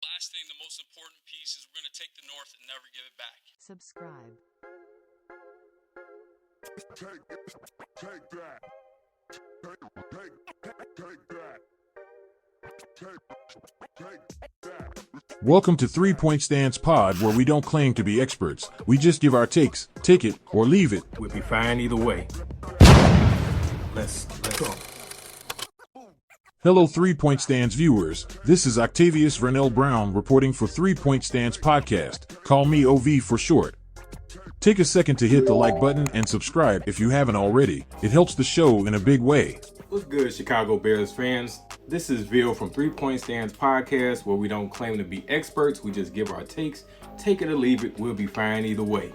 Last thing, the most important piece is we're going to take the North and never give it back. Subscribe. Take that. Take that. Welcome to 3 Point Stance Pod, where we don't claim to be experts. We just give our takes. Take it or leave it. We'll be fine either way. Let's go. Hello 3 Point Stance viewers. This is Octavius Vernell Brown reporting for 3 Point Stance Podcast. Call me OV for short. Take a second to hit the like button and subscribe if you haven't already. It helps the show in a big way. What's good, Chicago Bears fans? This is Ville from 3 Point Stance Podcast, where we don't claim to be experts, we just give our takes. Take it or leave it, we'll be fine either way.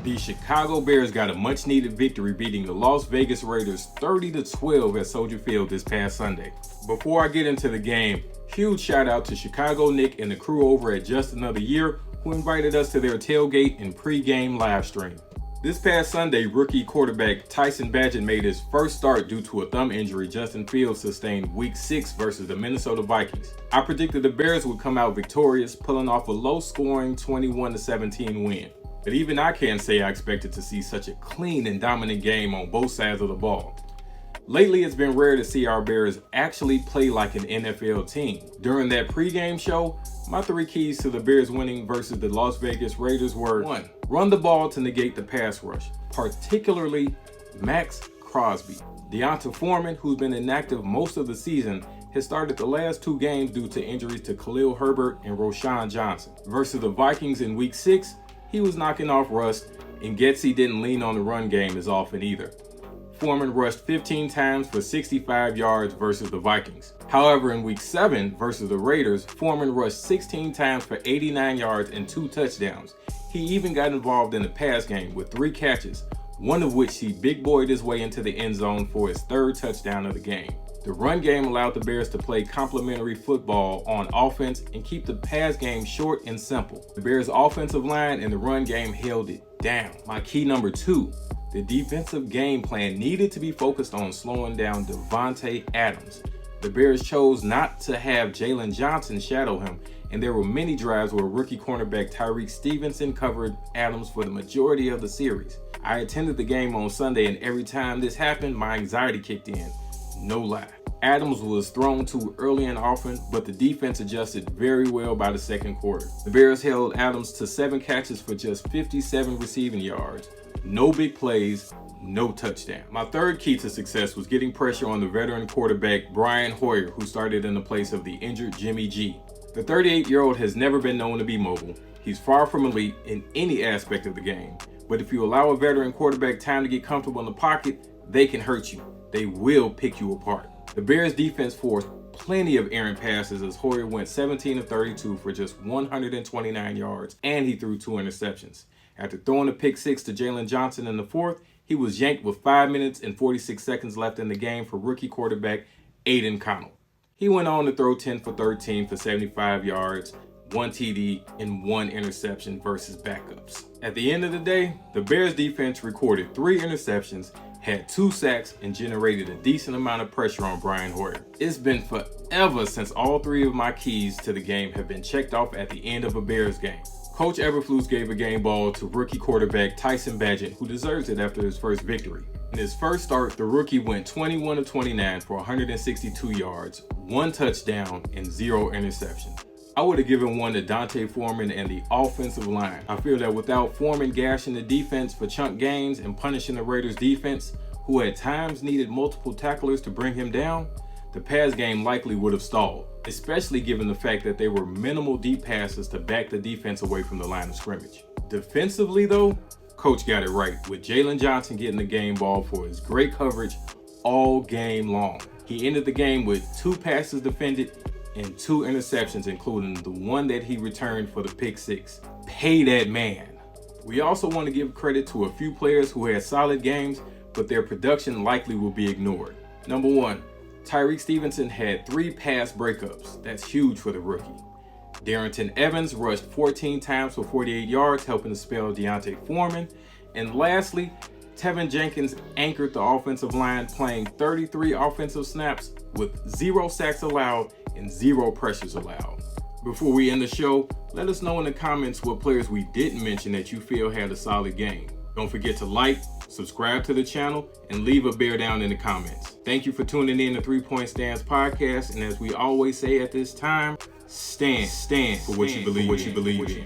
The Chicago Bears got a much-needed victory, beating the Las Vegas Raiders 30-12 at Soldier Field this past Sunday. Before I get into the game, huge shout out to Chicago Nick and the crew over at Just Another Year, who invited us to their tailgate and pre-game live stream. This past Sunday, rookie quarterback Tyson Bagent made his first start due to a thumb injury Justin Fields sustained Week 6 versus the Minnesota Vikings. I predicted the Bears would come out victorious, pulling off a low-scoring 21-17 win. But even I can't say I expected to see such a clean and dominant game on both sides of the ball. Lately, it's been rare to see our Bears actually play like an NFL team. During that pregame show, my 3 keys to the Bears winning versus the Las Vegas Raiders were: 1. Run the ball to negate the pass rush, particularly Max Crosby. Foreman, who's been inactive most of the season, has started the last 2 games due to injuries to Khalil Herbert and Roschon Johnson. Versus the Vikings in Week 6, he was knocking off rust, and Getsy didn't lean on the run game as often either. Foreman rushed 15 times for 65 yards versus the Vikings. However, in Week 7 versus the Raiders, Foreman rushed 16 times for 89 yards and 2 touchdowns. He even got involved in the pass game with 3 catches, one of which he big-boyed his way into the end zone for his 3rd touchdown of the game. The run game allowed the Bears to play complementary football on offense and keep the pass game short and simple. The Bears' offensive line and the run game held it down. My key number 2. The defensive game plan needed to be focused on slowing down Davante Adams. The Bears chose not to have Jalen Johnson shadow him, and there were many drives where rookie cornerback Tyrique Stevenson covered Adams for the majority of the series. I attended the game on Sunday, and every time this happened, my anxiety kicked in. No lie. Adams was thrown too early and often, but the defense adjusted very well by the second quarter. The Bears held Adams to 7 catches for just 57 receiving yards. No big plays, no touchdown. My 3rd key to success was getting pressure on the veteran quarterback Brian Hoyer, who started in the place of the injured Jimmy G. The 38-year-old has never been known to be mobile. He's far from elite in any aspect of the game. But if you allow a veteran quarterback time to get comfortable in the pocket, they can hurt you. They will pick you apart. The Bears defense forced plenty of errant passes as Hoyer went 17 of 32 for just 129 yards, and he threw 2 interceptions. After throwing a pick 6 to Jalen Johnson in the 4th, he was yanked with 5 minutes and 46 seconds left in the game for rookie quarterback Aidan Connell. He went on to throw 10 for 13 for 75 yards, 1 TD, and 1 interception versus backups. At the end of the day, the Bears defense recorded 3 interceptions, had 2 sacks, and generated a decent amount of pressure on Brian Hoyer. It's been forever since all 3 of my keys to the game have been checked off at the end of a Bears game. Coach Eberflus gave a game ball to rookie quarterback Tyson Bagent, who deserves it after his first victory. In his first start, the rookie went 21 of 29 for 162 yards, 1 touchdown, and 0 interceptions. I would have given one to Foreman and the offensive line. I feel that without Foreman gashing the defense for chunk gains and punishing the Raiders defense, who at times needed multiple tacklers to bring him down, the pass game likely would have stalled, especially given the fact that there were minimal deep passes to back the defense away from the line of scrimmage. Defensively though, Coach got it right, with Jalen Johnson getting the game ball for his great coverage all game long. He ended the game with 2 passes defended and 2 interceptions, including the one that he returned for the pick 6. Pay that man. We also want to give credit to a few players who had solid games, but their production likely will be ignored. Number 1, Tyrique Stevenson had 3 pass breakups. That's huge for the rookie. Darrington Evans rushed 14 times for 48 yards, helping to spell Foreman. And lastly, Tevin Jenkins anchored the offensive line, playing 33 offensive snaps with 0 sacks allowed and 0 pressures allowed. Before we end the show, let us know in the comments what players we didn't mention that you feel had a solid game. Don't forget to like, subscribe to the channel, and leave a bear down in the comments. Thank you for tuning in to 3 Point Stance Podcast, and as we always say at this time, stand for what you believe in.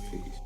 Peace.